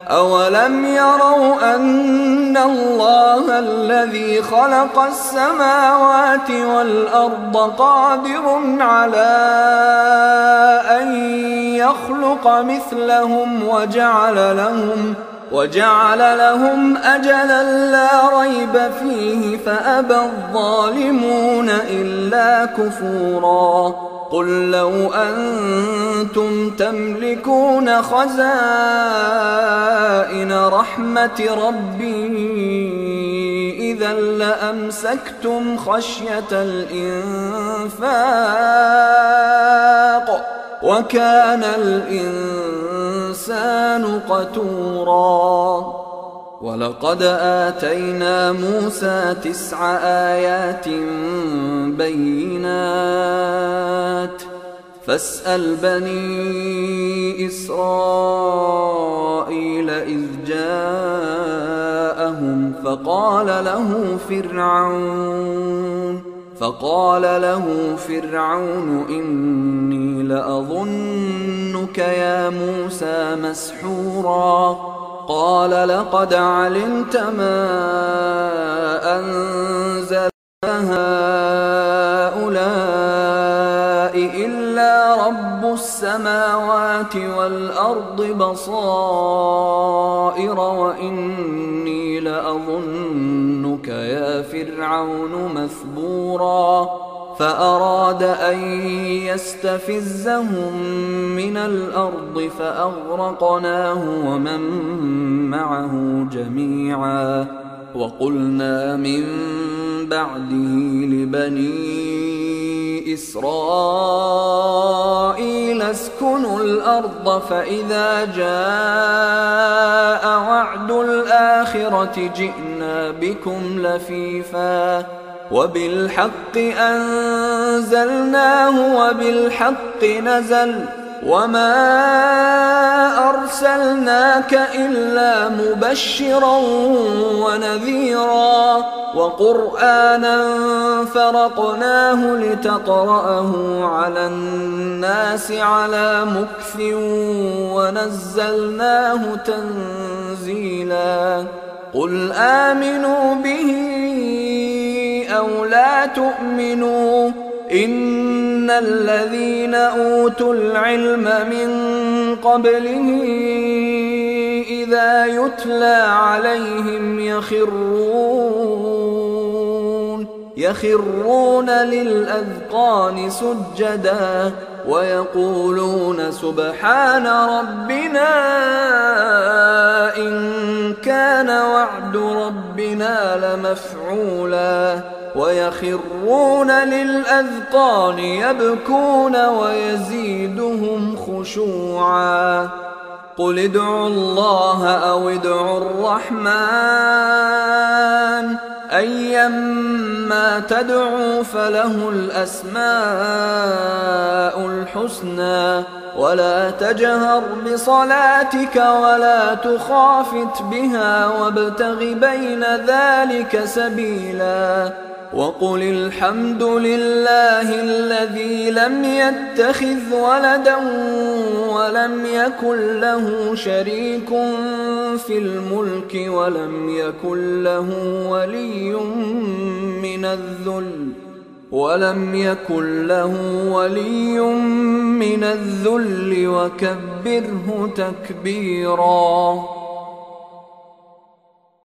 أولم يروا أن الله الذي خلق السماوات والأرض قادر على أن يخلق مثلهم وجعل لهم أجلا لا ريب فيه فأبى الظالمون إلا كفورا. قل لو أنتم تملكون خزائن رحمة ربي إذا لأمسكتم خشية الإنفاق وكان الإنسان قتورا. ولقد آتينا موسى 9 آيات بينات فاسأل بني إسرائيل إذ جاءهم فقال له فرعون إني لأظنك يا موسى مسحورا. قال لقد علمت ما أنزل هؤلاء إلا رب السماوات والأرض بصائر وإني لأظنك يا فرعون مثبورا. فأراد أن يستفزهم من الأرض فأغرقناه ومن معه جميعا. وقلنا من بعده لبني إسرائيل اسكنوا الأرض فإذا جاء وعد الآخرة جئنا بكم لفيفا وبالحق أنزلناه وبالحق نزل وما أرسلناك إلا مبشرا ونذيرا وقرآنا فرقناه لتقرأه على الناس على مكث ونزلناه تنزيلا. قل آمنوا به أو لا تؤمنوا إن الذين أوتوا العلم من قبله إذا يتلى عليهم يخرون للأذقان سجدا ويقولون سبحان ربنا إن كان وعد ربنا لمفعولا ويخرون للأذقان يبكون ويزيدهم خشوعا. قل ادعوا الله أو ادعوا الرحمن أيما تدعوا فله الأسماء الحسنى ولا تجهر بصلاتك ولا تخافت بها وابتغ بين ذلك سبيلا. وقل الحمد لله الذي لم يتخذ ولدا ولم يكن له شريك في الملك ولم يكن له ولي من الذل وكبره تكبيرا.